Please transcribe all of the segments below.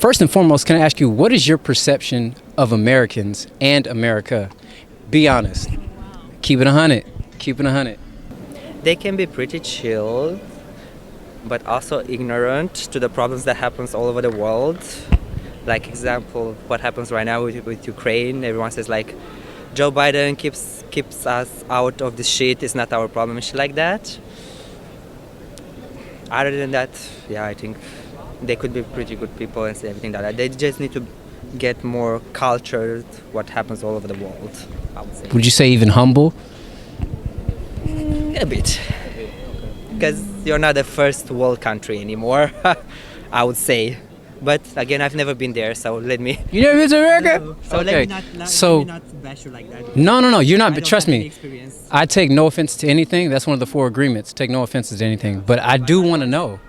First and foremost, can I ask you, what is your perception of Americans and America? Be honest. Keep it 100. Keep it 100. They can be pretty chill, but also ignorant to the problems that happens all over the world. Like example, what happens right now with Ukraine. Everyone says like, Joe Biden keeps us out of this shit. It's not our problem and shit like that. Other than that, yeah, I think they could be pretty good people and everything like that. They just need to get more cultured what happens all over the world, I would say. Would you say even humble? A bit. Because you're not a first world country anymore, I would say. But again, I've never been there, so let me... You never been to America? No. So okay. let me So not bash you like that. No, you're not. But trust me, Experience. I take no offense to anything. That's one of the 4 agreements. Take no offenses to anything. But I do want to know.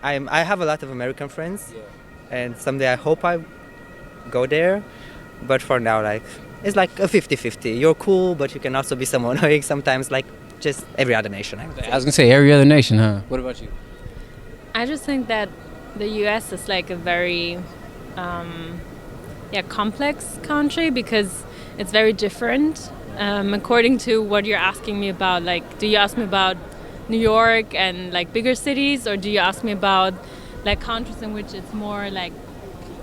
I have a lot of American friends, and someday I hope I go there. But for now, like it's like a 50-50. You're cool, but you can also be someone annoying sometimes, like just every other nation. I I was gonna say every other nation, huh? What about you? I just think that the U.S. is like a very complex country because it's very different. According to what you're asking me about, like, do you ask me about New York and like bigger cities, or do you ask me about like countries in which it's more like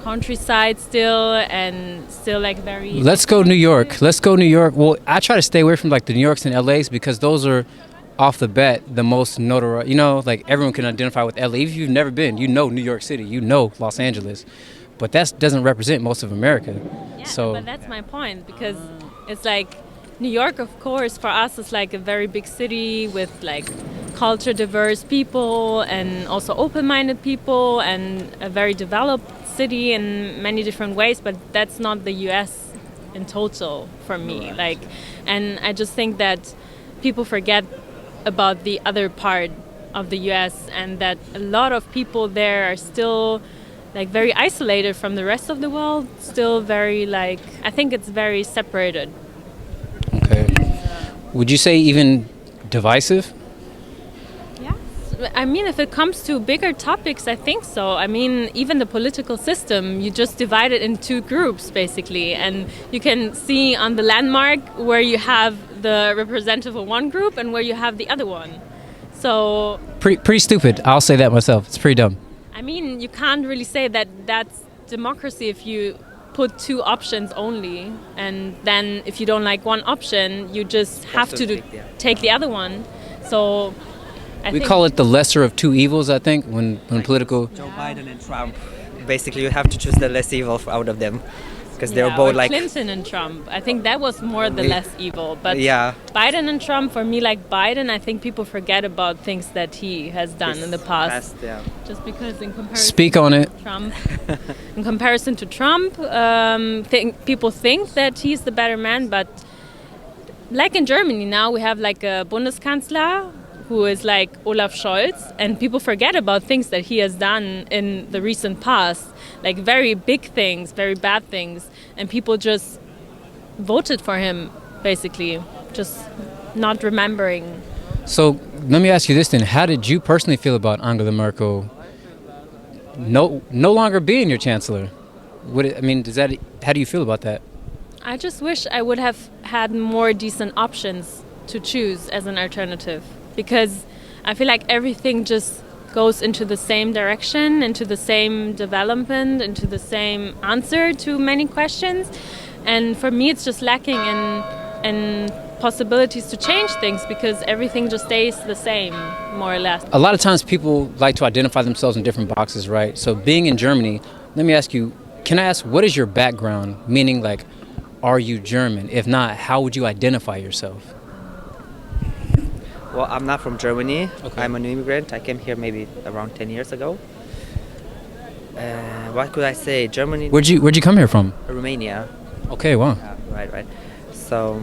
countryside still and still like very... Let's go New York. Let's go New York. Well, I try to stay away from like the New Yorks and LAs because those are off the bat the most notorious. You know, like everyone can identify with LA. Even if you've never been, you know New York City, you know Los Angeles, but that doesn't represent most of America. Yeah, so but that's my point, because it's like New York, of course, for us is like a very big city with like culture diverse people and also open-minded people and a very developed city in many different ways, but that's not the US in total for me. Right. Like, and I just think that people forget about the other part of the US and that a lot of people there are still like very isolated from the rest of the world, still very like, I think it's very separated. okay. Would you say even divisive? Yes. I mean, if it comes to bigger topics, I think so. I mean, even the political system, you just divide it in 2 groups, basically. And you can see on the landmark where you have the representative of one group and where you have the other one. So... Pretty stupid. I'll say that myself. It's pretty dumb. I mean, you can't really say that that's democracy if you put 2 options only. And then if you don't like one option, you just have to take the other one. So... We call it the lesser of 2 evils, I think, when like political... Joe Biden and Trump. Basically, you have to choose the less evil out of them, because they're both or like Clinton and Trump. I think that was more the less evil. But yeah. Biden and Trump, for me, like Biden, I think people forget about things that he has done in the past. Just because in comparison Speak on it. to Trump, in comparison to Trump, people think that he's the better man. But like in Germany now, we have like a Bundeskanzler who is like Olaf Scholz, and people forget about things that he has done in the recent past, like very big things, very bad things, and people just voted for him, basically, just not remembering. So let me ask you this then. How did you personally feel about Angela Merkel no longer being your chancellor? How do you feel about that? I just wish I would have had more decent options to choose as an alternative, because I feel like everything just goes into the same direction, into the same development, into the same answer to many questions. And for me, it's just lacking in possibilities to change things, because everything just stays the same, more or less. A lot of times people like to identify themselves in different boxes, right? So being in Germany, let me ask you, can I ask, what is your background? Meaning, like, are you German? If not, how would you identify yourself? Well, I'm not from Germany. Okay. I'm an immigrant. I came here maybe around 10 years ago. What could I say? Germany. Where'd you come here from? Romania. Okay, wow. Yeah, right. So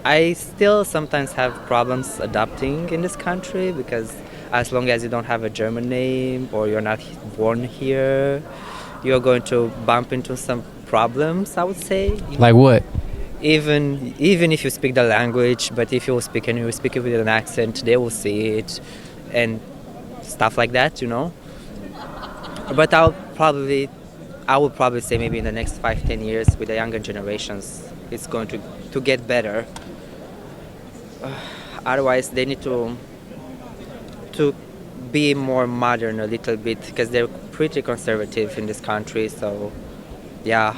I still sometimes have problems adapting in this country, because as long as you don't have a German name or you're not born here, you're going to bump into some problems, I would say. Like what? Even if you speak the language, but if you speak and you speak it with an accent, they will see it, and stuff like that, you know. But I would probably say maybe in the next 5-10 years with the younger generations, it's going to get better. Otherwise, they need to be more modern a little bit because they're pretty conservative in this country. So, yeah,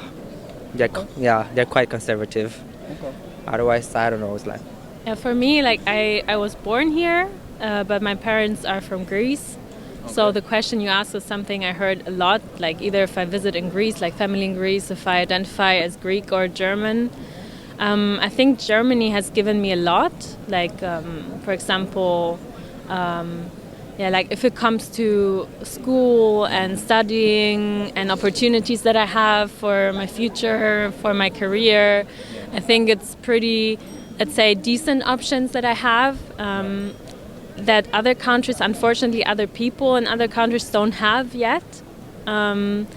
they're quite conservative. Okay. Otherwise, I don't know. It's like Yeah, for me, like I was born here, but my parents are from Greece. So the question you asked was something I heard a lot, like either if I visit in Greece, like family in Greece, if I identify as Greek or German. I think Germany has given me a lot, like for example, like if it comes to school and studying and opportunities that I have for my future, for my career, I think it's pretty, let's say, decent options that I have. That other countries, unfortunately, other people in other countries don't have yet. But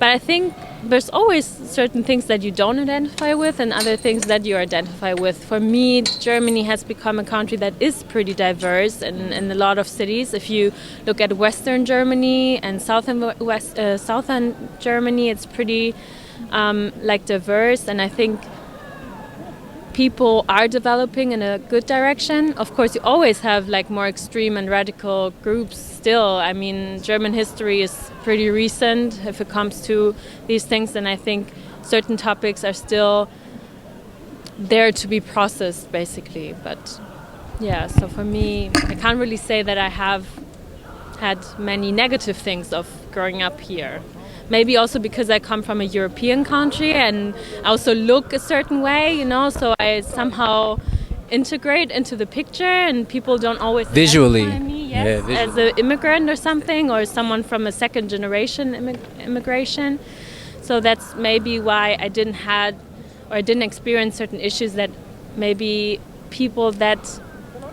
I think there's always certain things that you don't identify with and other things that you identify with. For me, Germany has become a country that is pretty diverse in a lot of cities. If you look at Western Germany and Southern Germany, it's pretty diverse, and I think people are developing in a good direction. Of course, you always have like more extreme and radical groups still. I mean, German history is pretty recent if it comes to these things, and I think certain topics are still there to be processed, basically. But yeah, so for me, I can't really say that I have had many negative things of growing up here. Maybe also because I come from a European country and I also look a certain way, so I somehow integrate into the picture and people don't always Visually. identify me Visually. as an immigrant or something, or someone from a second generation immigration. So that's maybe why I didn't experience certain issues that maybe people that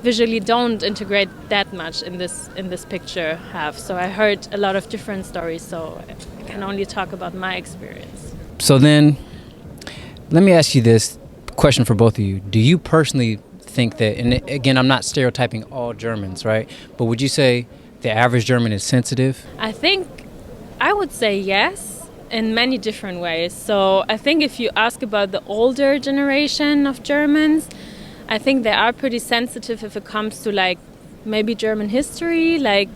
visually don't integrate that much in this picture have. So I heard a lot of different stories, so I can only talk about my experience. So then, let me ask you this question for both of you. Do you personally think that, and again, I'm not stereotyping all Germans, right? But would you say the average German is sensitive? I would say yes, in many different ways. So I think if you ask about the older generation of Germans, I think they are pretty sensitive if it comes to like maybe German history, like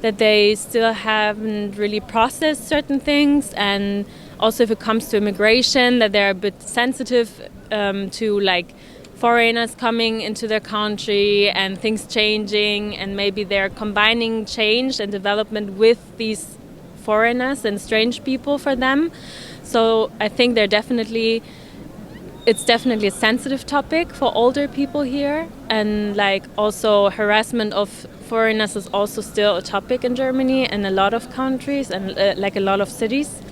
that they still haven't really processed certain things, and also if it comes to immigration, that they're a bit sensitive to like foreigners coming into their country and things changing, and maybe they're combining change and development with these foreigners and strange people for them. So I think it's definitely a sensitive topic for older people here, and like also harassment of foreigners is also still a topic in Germany and a lot of countries and like a lot of cities.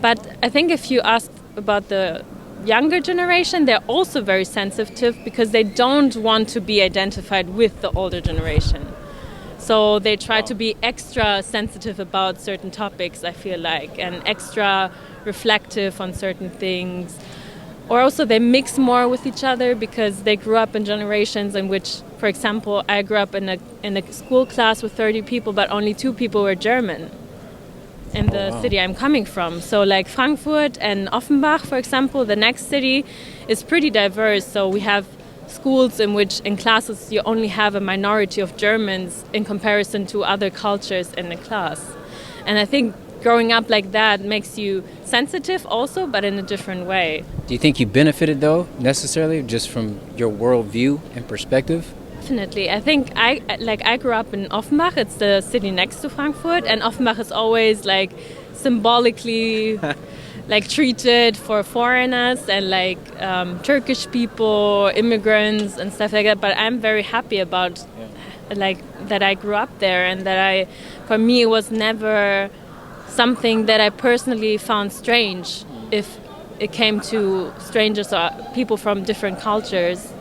But I think if you ask about the younger generation, they're also very sensitive because they don't want to be identified with the older generation. So they try to be extra sensitive about certain topics, I feel like, and extra reflective on certain things. Or also they mix more with each other because they grew up in generations in which, for example, I grew up in a school class with 30 people, but only 2 people were German in the city I'm coming from. So like Frankfurt and Offenbach, for example, the next city is pretty diverse. So we have schools in which in classes you only have a minority of Germans in comparison to other cultures in the class. And I think growing up like that makes you sensitive also, but in a different way. Do you think you benefited, though, necessarily, just from your worldview and perspective? Definitely. I think I grew up in Offenbach. It's the city next to Frankfurt, and Offenbach is always like symbolically like treated for foreigners and like Turkish people, immigrants and stuff like that. But I'm very happy about like that I grew up there, and that for me it was never something that I personally found strange if it came to strangers or people from different cultures,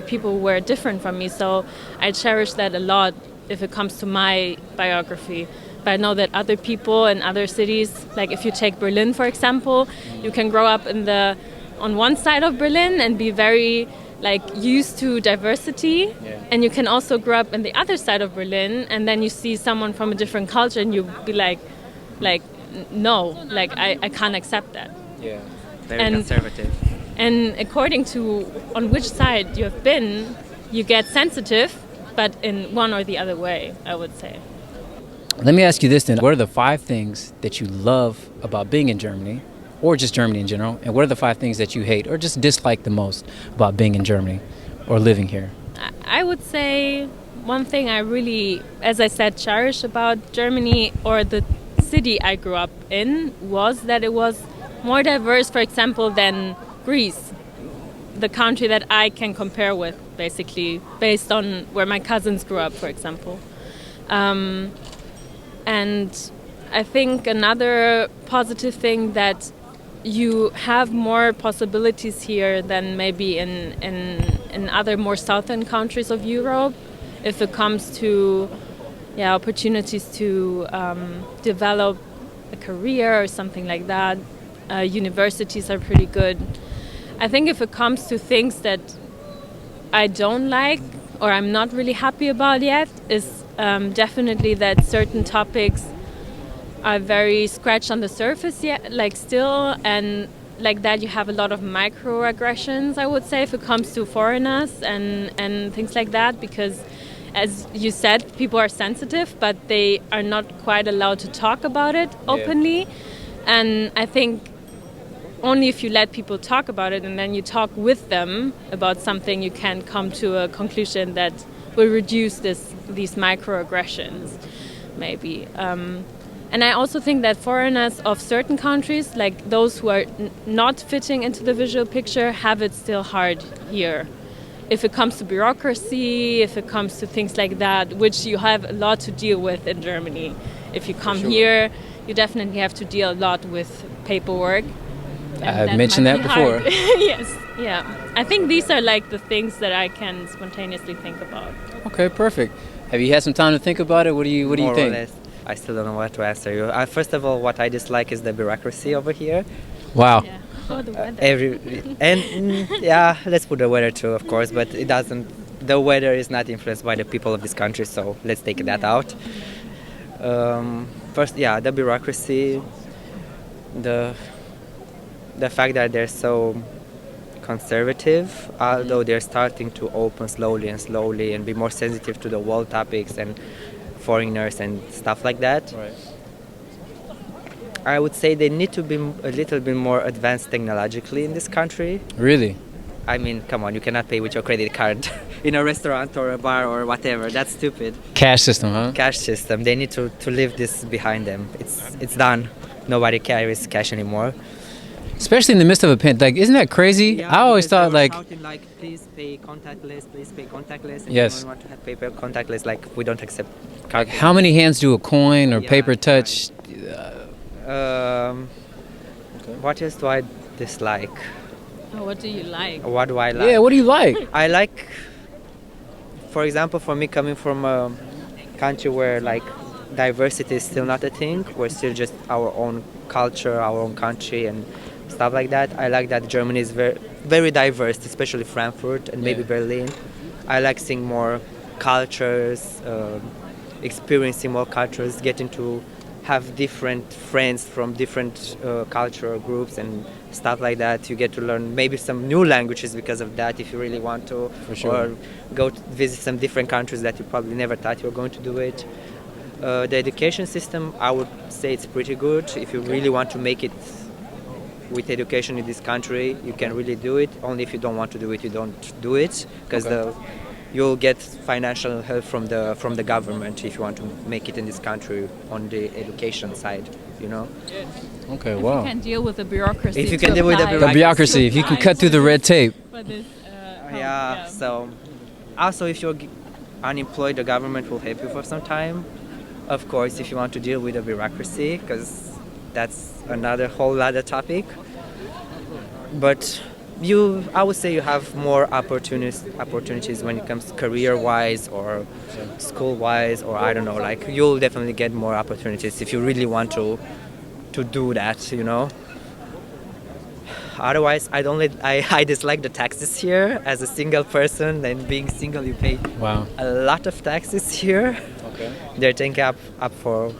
people who were different from me. So I cherish that a lot if it comes to my biography. But I know that other people in other cities, like if you take Berlin, for example, you can grow up on one side of Berlin and be very used to diversity, and you can also grow up in the other side of Berlin, and then you see someone from a different culture and you be like, Like, no, like I can't accept that. Yeah. Very And- conservative. And according to on which side you have been, you get sensitive, but in one or the other way, I would say. Let me ask you this then. What are the 5 things that you love about being in Germany, or just Germany in general? And what are the 5 things that you hate or just dislike the most about being in Germany or living here? I would say one thing I really, as I said, cherish about Germany or the city I grew up in was that it was more diverse, for example, than Greece, the country that I can compare with, basically, based on where my cousins grew up, for example. And I think another positive thing that you have more possibilities here than maybe in other more southern countries of Europe if it comes to opportunities to develop a career or something like that. Universities are pretty good. I think if it comes to things that I don't like or I'm not really happy about yet is definitely that certain topics are very scratched on the surface yet, like still, and like that you have a lot of microaggressions, I would say, if it comes to foreigners and things like that, because as you said, people are sensitive, but they are not quite allowed to talk about it openly. And I think only if you let people talk about it and then you talk with them about something, you can come to a conclusion that will reduce these microaggressions, maybe. And I also think that foreigners of certain countries, like those who are not fitting into the visual picture, have it still hard here. If it comes to bureaucracy, if it comes to things like that, which you have a lot to deal with in Germany. If you come here, you definitely have to deal a lot with paperwork. I've mentioned that before. Yes, yeah. I think these are like the things that I can spontaneously think about. Okay, perfect. Have you had some time to think about it? What do you More or think? less. I still don't know what to answer you. First of all, what I dislike is the bureaucracy over here. Wow. Yeah. Oh, the weather. Let's put the weather too, of course, but it doesn't. The weather is not influenced by the people of this country, so let's take that out. First, the bureaucracy, the fact that they're so conservative, although they're starting to open slowly and be more sensitive to the world topics and foreigners and stuff like that. Right. I would say they need to be a little bit more advanced technologically in this country. Really? I mean, come on, you cannot pay with your credit card in a restaurant or a bar or whatever. That's stupid. Cash system, huh? Cash system. They need to leave this behind them. It's done. Nobody carries cash anymore. Especially in the midst of a pandemic. Like, isn't that crazy? I always thought like, shouting, please pay contactless, please pay contactless. And Yes. you don't want to have paper contactless, like we don't accept like card. how many hands do a coin or Yeah, paper right. touch? What else do I dislike? Oh, what do you like? What do I like? Yeah, what do you like? I like, for example, for me coming from a country where like diversity is still not a thing, we're still just our own culture, our own country and stuff like that. I like that Germany is very, very diverse, especially Frankfurt and maybe Yeah. Berlin. I like seeing more cultures, experiencing more cultures, getting to have different friends from different cultural groups and stuff like that. You get to learn maybe some new languages because of that if you really want to. For sure. Or go to visit some different countries that you probably never thought you were going to do it. The education system, I would say it's pretty good. If you really want to make it with education in this country, you can really do it. Only if you don't want to do it, you don't do it, because you'll get financial help from the government if you want to make it in this country on the education side, you know. Okay, If wow. you can deal with the bureaucracy. If you to can deal with the apply- The bureaucracy, if you can cut through the red tape. for this, So also if you're unemployed, the government will help you for some time. Of course, if you want to deal with the bureaucracy, because that's another whole other topic. But I would say you have more opportunities when it comes to career-wise or school-wise, or I don't know, like you'll definitely get more opportunities if you really want to do that, you know. Otherwise, I dislike the taxes here as a single person, and being single, you pay Wow. a lot of taxes here. Okay. They're taking up for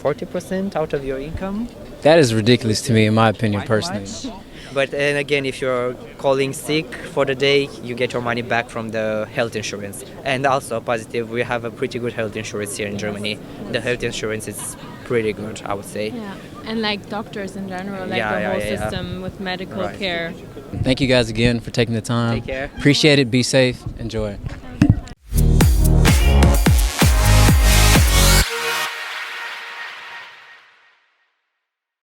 40% out of your income. That is ridiculous to me, in my opinion, Quite personally. much. But then again, if you're calling sick for the day, you get your money back from the health insurance. And also positive, we have a pretty good health insurance here in Germany. The health insurance is pretty good, I would say. Yeah, and like doctors in general, like Yeah, the yeah, whole yeah, yeah. system with medical Right. care. Thank you guys again for taking the time. Take care. Appreciate it. Be safe. Enjoy.